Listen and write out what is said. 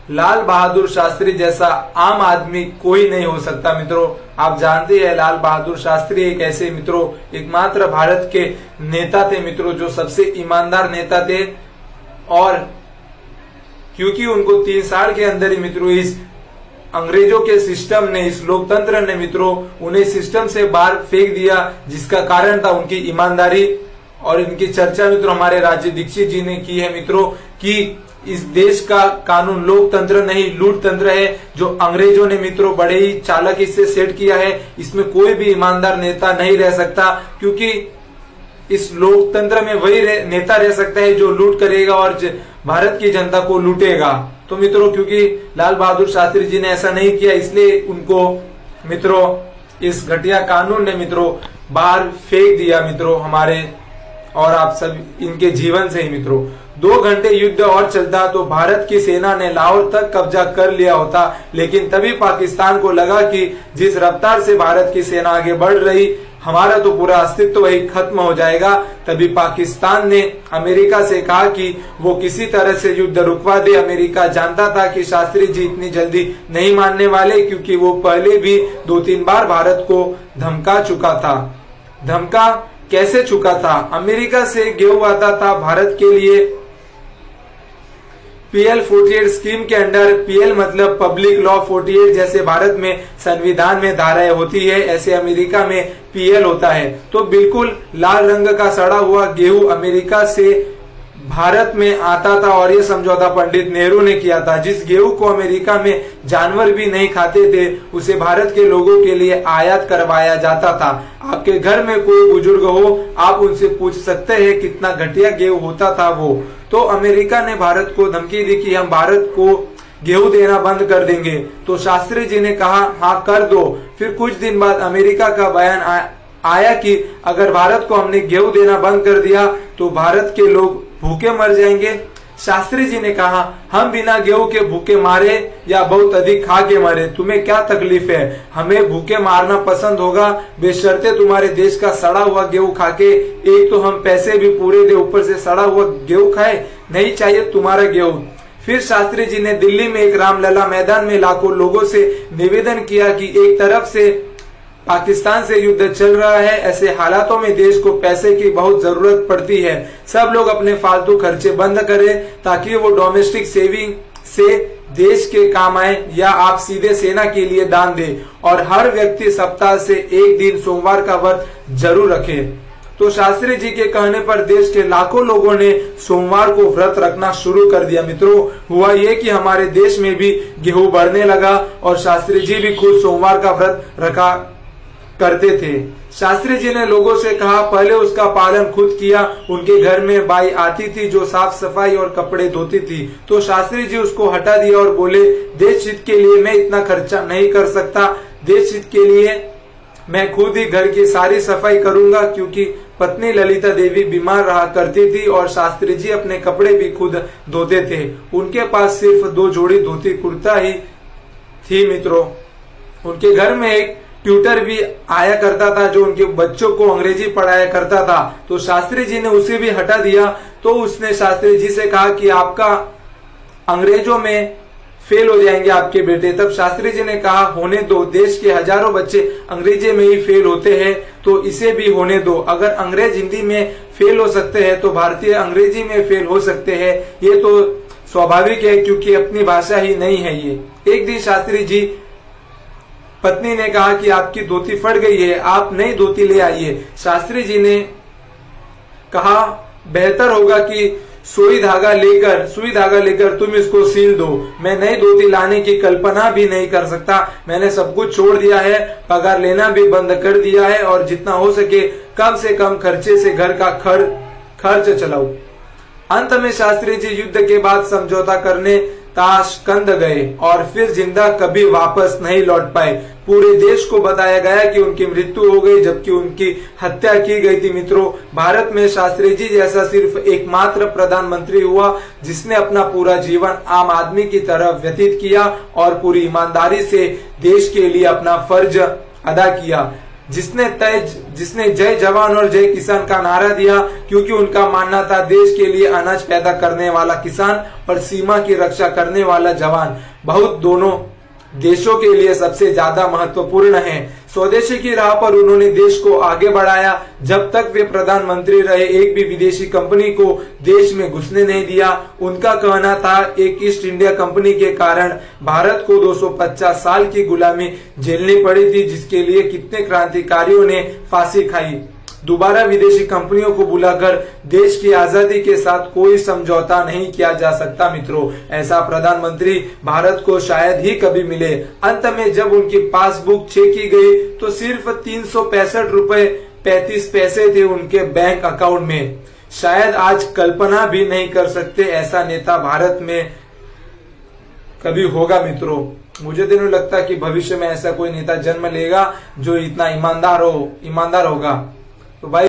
लाल बहादुर शास्त्री जैसा आम आदमी कोई नहीं हो सकता मित्रों। आप जानते हैं लाल बहादुर शास्त्री एक ऐसे मित्रों एकमात्र भारत के नेता थे मित्रों जो सबसे ईमानदार नेता थे, और क्योंकि उनको 3 साल के अंदर ही मित्रों इस अंग्रेजों के सिस्टम ने, इस लोकतंत्र ने मित्रों उन्हें सिस्टम से बाहर फेंक दिया, जिसका कारण था उनकी ईमानदारी। और इनकी चर्चा मित्रों हमारे राज्य दीक्षित जी ने की है मित्रों कि इस देश का कानून लोकतंत्र नहीं लूट तंत्र है, जो अंग्रेजों ने मित्रों बड़े ही चालाकी से सेट किया है। इसमें कोई भी ईमानदार नेता नहीं रह सकता, क्योंकि इस लोकतंत्र में वही नेता रह सकता है जो लूट करेगा और भारत की जनता को लूटेगा। तो मित्रों क्योंकि लाल बहादुर शास्त्री जी ने ऐसा नहीं किया, इसलिए उनको मित्रों इस घटिया कानून ने मित्रों बाहर फेंक दिया मित्रों हमारे और आप सब इनके जीवन से ही मित्रों। 2 घंटे युद्ध और चलता तो भारत की सेना ने लाहौर तक कब्जा कर लिया होता, लेकिन तभी पाकिस्तान को लगा कि जिस रफ्तार से भारत की सेना आगे बढ़ रही, हमारा तो पूरा अस्तित्व वही खत्म हो जाएगा। तभी पाकिस्तान ने अमेरिका से कहा कि वो किसी तरह से युद्ध रुकवा दे। अमेरिका जानता था कि शास्त्री जी इतनी जल्दी नहीं मानने वाले, क्योंकि वो पहले भी 2-3 बार भारत को धमका चुका था। धमका कैसे चुका था? अमेरिका से गेहूं आता था भारत के लिए PL 48 स्कीम के अंडर। PL मतलब पब्लिक लॉ 48, जैसे भारत में संविधान में धाराएं होती है ऐसे अमेरिका में PL होता है। तो बिल्कुल लाल रंग का सड़ा हुआ गेहूं अमेरिका से भारत में आता था, और ये समझौता पंडित नेहरू ने किया था। जिस गेहूं को अमेरिका में जानवर भी नहीं खाते थे, उसे भारत के लोगों के लिए आयात करवाया जाता था। आपके घर में कोई बुजुर्ग हो, आप उनसे पूछ सकते हैं कितना घटिया गेहूं होता था वो। तो अमेरिका ने भारत को धमकी दी कि हम भारत को गेहूं देना बंद कर देंगे। तो शास्त्री जी ने कहा हाँ कर दो। फिर कुछ दिन बाद अमेरिका का बयान आया कि अगर भारत को हमने गेहूं देना बंद कर दिया तो भारत के लोग भूखे मर जाएंगे। शास्त्री जी ने कहा हम बिना गेहूं के भूखे मारे या बहुत अधिक खा के मरे, तुम्हें क्या तकलीफ है? हमें भूखे मारना पसंद होगा, बेशर्ते तुम्हारे देश का सड़ा हुआ गेहूं खा के। एक तो हम पैसे भी पूरे दे, ऊपर से सड़ा हुआ गेहूं खाए, नहीं चाहिए तुम्हारा गेहूं। फिर शास्त्री जी ने दिल्ली में एक रामलला मैदान में लाखों लोगों से निवेदन किया कि एक तरफ से पाकिस्तान से युद्ध चल रहा है, ऐसे हालातों में देश को पैसे की बहुत जरूरत पड़ती है। सब लोग अपने फालतू खर्चे बंद करें ताकि वो डोमेस्टिक सेविंग से देश के काम आए, या आप सीधे सेना के लिए दान दें। और हर व्यक्ति सप्ताह से एक दिन सोमवार का व्रत जरूर रखे। तो शास्त्री जी के कहने पर देश के लाखों लोगों ने सोमवार को व्रत रखना शुरू कर दिया। मित्रों हुआ ये कि हमारे देश में भी गेहूं बढ़ने लगा और शास्त्री जी भी खुद सोमवार का व्रत रखा करते थे। शास्त्री जी ने लोगों से कहा पहले उसका पालन खुद किया। उनके घर में बाई आती थी जो साफ सफाई और कपड़े धोती थी। तो शास्त्री जी उसको हटा दिया और बोले देश हित के लिए मैं इतना खर्चा नहीं कर सकता, देश हित के लिए मैं खुद ही घर की सारी सफाई करूंगा, क्योंकि पत्नी ललिता देवी बीमार रहा करती थी और शास्त्री जी अपने कपड़े भी खुद धोते थे। उनके पास सिर्फ 2 जोड़ी धोती कुर्ता ही थी मित्रों। उनके घर में एक ट्यूटर भी आया करता था जो उनके बच्चों को अंग्रेजी पढ़ाया करता था। तो शास्त्री जी ने उसे भी हटा दिया। तो उसने शास्त्री जी से कहा कि आपका अंग्रेजों में फेल हो जाएंगे आपके बेटे। तब शास्त्री जी ने कहा होने दो, देश के हजारों बच्चे अंग्रेजी में ही फेल होते हैं, तो इसे भी होने दो। अगर अंग्रेज हिंदी में फेल हो सकते हैं तो भारतीय अंग्रेजी में फेल हो सकते हैं, ये तो स्वाभाविक है क्योंकि अपनी भाषा ही नहीं है ये। एक दिन शास्त्री जी पत्नी ने कहा कि आपकी धोती फट गई है, आप नई धोती ले आइए। शास्त्री जी ने कहा बेहतर होगा कि सुई धागा लेकर तुम इसको सील दो। मैं नई धोती लाने की कल्पना भी नहीं कर सकता। मैंने सब कुछ छोड़ दिया है, पगार लेना भी बंद कर दिया है और जितना हो सके कम से कम खर्चे से घर का खर्च चलाओ। अंत में शास्त्री जी युद्ध के बाद समझौता करने ताशकंद गए और फिर जिंदा कभी वापस नहीं लौट पाए। पूरे देश को बताया गया कि उनकी मृत्यु हो गई, जबकि उनकी हत्या की गई थी। मित्रों भारत में शास्त्री जी जैसा सिर्फ एकमात्र प्रधानमंत्री हुआ जिसने अपना पूरा जीवन आम आदमी की तरह व्यतीत किया और पूरी ईमानदारी से देश के लिए अपना फर्ज अदा किया। जिसने जय जवान और जय किसान का नारा दिया, क्योंकि उनका मानना था देश के लिए अनाज पैदा करने वाला किसान और सीमा की रक्षा करने वाला जवान बहुत दोनों देशों के लिए सबसे ज्यादा महत्वपूर्ण है। स्वदेशी की राह पर उन्होंने देश को आगे बढ़ाया। जब तक वे प्रधानमंत्री रहे एक भी विदेशी कंपनी को देश में घुसने नहीं दिया। उनका कहना था एक ईस्ट इंडिया कंपनी के कारण भारत को 250 साल की गुलामी झेलनी पड़ी थी, जिसके लिए कितने क्रांतिकारियों ने फांसी खाई। दोबारा विदेशी कंपनियों को बुलाकर देश की आजादी के साथ कोई समझौता नहीं किया जा सकता मित्रों। ऐसा प्रधानमंत्री भारत को शायद ही कभी मिले। अंत में जब उनकी पासबुक चेक की गई तो सिर्फ 365 रुपए 35 पैसे थे उनके बैंक अकाउंट में। शायद आज कल्पना भी नहीं कर सकते ऐसा नेता भारत में कभी होगा मित्रों। मुझे तो नहीं लगता कि भविष्य में ऐसा कोई नेता जन्म लेगा जो इतना ईमानदार होगा। तो भाई